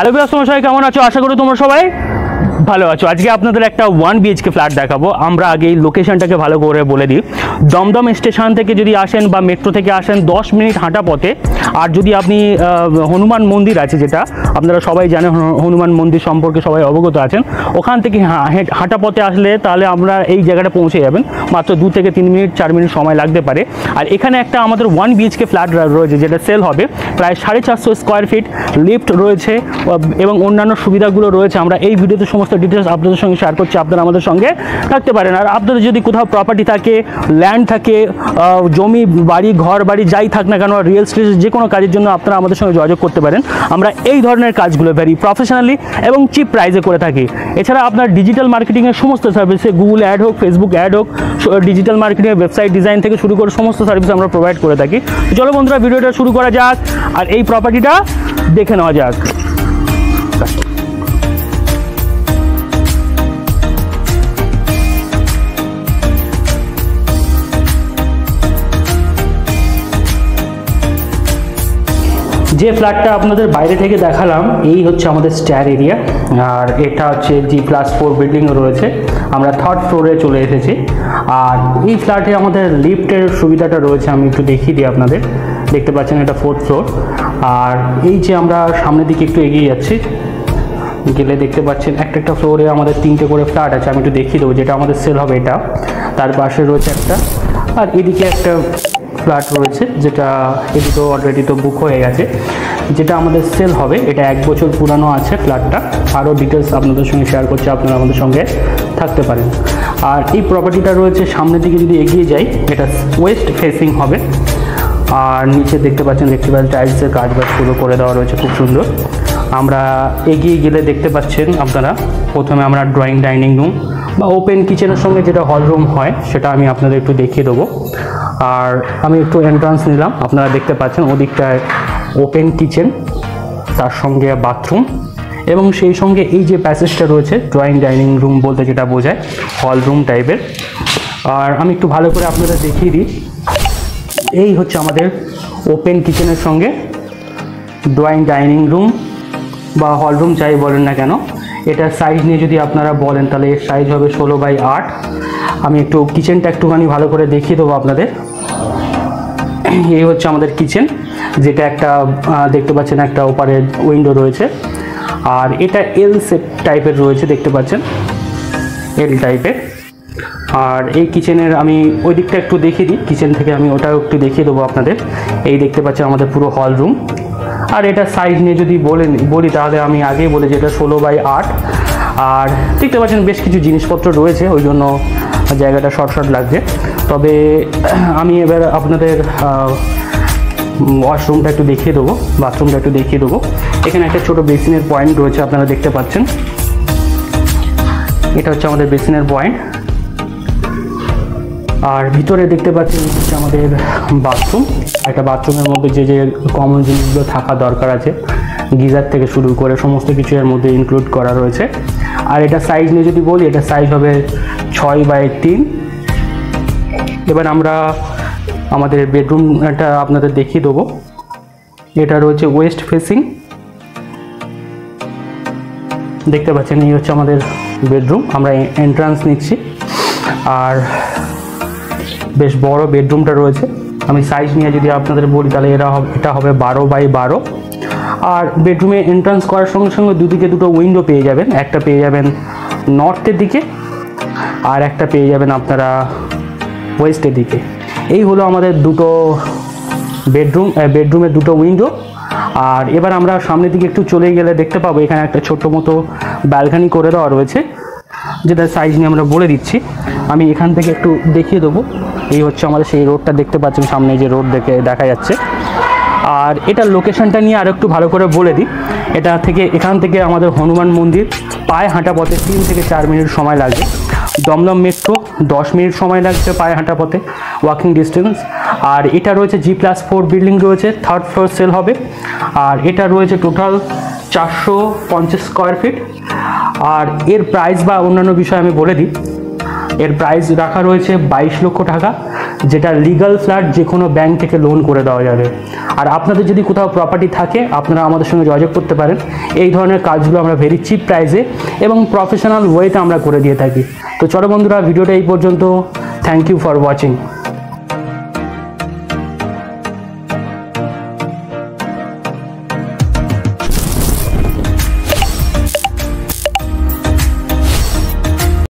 Hello viewers, তোমরা সবাই কেমন আছো? আশা করি তোমরা সবাই ভালো আছো। আজকে আপনাদের একটা 1 BHK ফ্ল্যাট দেখাবো। আমরা আগে এই লোকেশনটাকে ভালো করে বলে দিই। দমদম স্টেশন থেকে যদি আসেন বা মেট্রো থেকে আসেন 10 মিনিট হাঁটা পথে। আর যদি আপনি হনুমান মন্দির আছে, যেটা আপনারা সবাই জানেন, হনুমান মন্দির সম্পর্কে সবাই অবগত আছেন, ওখান থেকে হাঁটা পথে আসলে তাহলে আমরা এই জায়গাটা পৌঁছে যাবেন। মাত্র 2 থেকে 3 মিনিট 4 মিনিট সময় লাগতে পারে। আর এখানে একটা আমাদের 1 BHK ফ্ল্যাট রয়েছে, যেটা সেল হবে। প্রায় 450 স্কোয়ার ফিট, লিফট রয়েছে এবং অন্যান্য সুবিধাগুলো রয়েছে। আমরা এই ভিডিওতে সমস্ত ডিটেলস আপনাদের সঙ্গে শেয়ার করছি, আপনারা আমাদের সঙ্গে থাকতে পারেন। আর আপনাদের যদি কোথাও প্রপার্টি থাকে, ল্যান্ড থাকে, জমি বাড়ি ঘর বাড়ি যাই থাক না কেন, রিয়েল এস্টেট যে কোনো কাজের জন্য আপনারা আমাদের সঙ্গে যোগাযোগ করতে পারেন। আমরা এই ধরনের কাজগুলো ভেরি প্রফেশনালি এবং চিপ প্রাইসে করে থাকি। এছাড়া আপনার ডিজিটাল মার্কেটিংয়ের সমস্ত সার্ভিসে, গুগল অ্যাড হোক, ফেসবুক অ্যাড হোক, ডিজিটাল মার্কেটিংয়ের ওয়েবসাইট ডিজাইন থেকে শুরু করে সমস্ত সার্ভিস আমরা প্রোভাইড করে থাকি। চলো বন্ধুরা, ভিডিওটা শুরু করা যাক আর এই প্রপার্টিটা দেখে নেওয়া যাক। যে ফ্ল্যাটটা আপনাদের বাইরে থেকে দেখালাম, এই হচ্ছে আমাদের স্ট্যার এরিয়া। আর এটা হচ্ছে G+4 বিল্ডিংও রয়েছে। আমরা 3rd ফ্লোরে চলে এসেছি। আর এই ফ্ল্যাটে আমাদের লিফটের সুবিধাটা রয়েছে, আমি একটু দেখিয়ে দিই আপনাদের। দেখতে পাচ্ছেন এটা 4th ফ্লোর। আর এই যে আমরা সামনের দিকে একটু এগিয়ে যাচ্ছি, গেলে দেখতে পাচ্ছেন একটা ফ্লোরে আমাদের 3টে করে ফ্ল্যাট আছে। আমি একটু দেখিয়ে দেবো, যেটা আমাদের সেল হবে এটা। তার পাশে রয়েছে একটা, আর এদিকে একটা ফ্ল্যাট রয়েছে, যেটা এদিকেও অলরেডি তো বুক হয়ে গেছে। যেটা আমাদের সেল হবে, এটা 1 বছর পুরানো আছে ফ্ল্যাটটা। আরও ডিটেলস আপনাদের সঙ্গে শেয়ার করছি, আপনারা আমাদের সঙ্গে থাকতে পারেন। আর এই প্রপার্টিটা রয়েছে সামনের দিকে যদি এগিয়ে যাই, এটা ওয়েস্ট ফেসিং হবে। আর নিচে দেখতে পাচ্ছেন টাইলসের কাজ পুরো করে দেওয়া রয়েছে, খুব সুন্দর। আমরা এগিয়ে গেলে দেখতে পাচ্ছেন আপনারা, প্রথমে আমরা ড্রয়িং ডাইনিং রুম বা ওপেন কিচেনের সঙ্গে যেটা হল রুম হয়, সেটা আমি আপনাদের একটু দেখিয়ে দেবো। আর আমি একটু এন্ট্রান্স নিলাম, আপনারা দেখতে পাচ্ছেন ওদিকটায় ওপেন কিচেন, তার সঙ্গে বাথরুম এবং সেই সঙ্গে এই যে প্যাসেজটা রয়েছে, ড্রয়িং ডাইনিং রুম বলতে যেটা বোঝায়, হল রুম টাইপের। আর আমি একটু ভালো করে আপনাদের দেখিয়ে দিই, এই হচ্ছে আমাদের ওপেন কিচেনের সঙ্গে ড্রয়িং ডাইনিং রুম বা হল রুম যাই বলেন না কেন। এটার সাইজ নিয়ে যদি আপনারা বলেন, তাহলে এর সাইজ হবে 16x8। আমি একটু কিচেনটা একটুখানি ভালো করে দেখিয়ে দেবো আপনাদের। এই হচ্ছে আমাদের কিচেন, যেটা একটা দেখতে পাচ্ছেন একটা ওপারে উইন্ডো রয়েছে। আর এটা এল শেপ টাইপের রয়েছে, দেখতে পাচ্ছেন এল টাইপের। আর এই কিচেনের আমি ওই দিকটা একটু দেখিয়ে দিই, কিচেন থেকে আমি ওটাও একটু দেখিয়ে দেবো আপনাদের। এই দেখতে পাচ্ছেন আমাদের পুরো হল রুম। আর এটা সাইজ নিয়ে যদি বলি, তাহলে আমি আগেই বলি যে এটা 16x8। আর দেখতে পাচ্ছেন বেশ কিছু জিনিসপত্র রয়েছে, ওই জন্য জায়গাটা শর্ট লাগছে। তবে আমি এবার আপনাদের ওয়াশরুমটা একটু দেখিয়ে দেবো, বাথরুমটা একটু দেখিয়ে দেবো। এখানে একটা ছোটো বেসিনের পয়েন্ট রয়েছে, আপনারা দেখতে পাচ্ছেন। এটা হচ্ছে আমাদের বেসিনের পয়েন্ট। আর ভিতরে দেখতে পাচ্ছেন হচ্ছে আমাদের বাথরুম। একটা বাথরুমের মধ্যে যে কমন জিনিসগুলো থাকা দরকার আছে, গিজার থেকে শুরু করে সমস্ত কিছু এর মধ্যে ইনক্লুড করা রয়েছে। আর এটা সাইজ নিয়ে যদি বলি, এটা সাইজ হবে 6x3। এবার আমরা আমাদের বেডরুমটা আপনাদের দেখিয়ে দেবো। এটা রয়েছে ওয়েস্ট ফেসিং, দেখতে পাচ্ছেন। এই হচ্ছে আমাদের বেডরুম, আমরা এন্ট্রান্স নিচ্ছি। আর বেশ বড় বেডরুমটা রয়েছে। আমি সাইজ নিয়ে যদি আপনাদের বলি, তাহলে এটা হবে 12x12। আর বেডরুমে এন্ট্রান্স করার সঙ্গে সঙ্গে দুদিকে দুটো উইন্ডো পেয়ে যাবেন। একটা পেয়ে যাবেন নর্থের দিকে, আর একটা পেয়ে যাবেন আপনারা ওয়েস্টের দিকে। এই হলো আমাদের দুটো বেডরুমের দুটো উইন্ডো। আর এবার আমরা সামনের দিকে একটু চলে গেলে দেখতে পাবো, এখানে একটা ছোট্ট মতো ব্যালকনি করে দেওয়া রয়েছে, যেটা সাইজ নিয়ে আমরা বলে দিচ্ছি। আমি এখান থেকে একটু দেখিয়ে দেবো। এই হচ্ছে আমাদের সেই রোডটা, দেখতে পাচ্ছেন সামনে যে রোড দেখা যাচ্ছে। আর এটার লোকেশনটা নিয়ে আরও একটু ভালো করে বলে দিই। এখান থেকে আমাদের হনুমান মন্দির পায়ে হাঁটা পথে 3 থেকে 4 মিনিট সময় লাগবে। দমদম মেট্রো 10 মিনিট সময় লাগছে পায়ে হাঁটা পথে, ওয়াকিং ডিস্টেন্স। আর এটা রয়েছে G+4 বিল্ডিং রয়েছে, 3rd ফ্লোর সেল হবে। আর এটা রয়েছে টোটাল 450 স্কোয়ার ফিট। আর এর প্রাইস বা অন্যান্য বিষয় আমি বলে দিই। এর প্রাইস রাখা রয়েছে 22 লক্ষ টাকা, যেটা লিগাল ফ্ল্যাট, যে কোনো ব্যাংক থেকে লোন করে দেওয়া যাবে। আর আপনাদের যদি কোথাও প্রপার্টি থাকে আপনারা আমাদের সঙ্গে যোগাযোগ করতে পারেন। এই ধরনের কাজগুলো আমরা ভেরি চিপ প্রাইসে এবং প্রফেশনাল ওয়েতে আমরা করে দিয়ে থাকি। তো চলো বন্ধুরা, ভিডিওটা এই পর্যন্ত। Thank you for watching.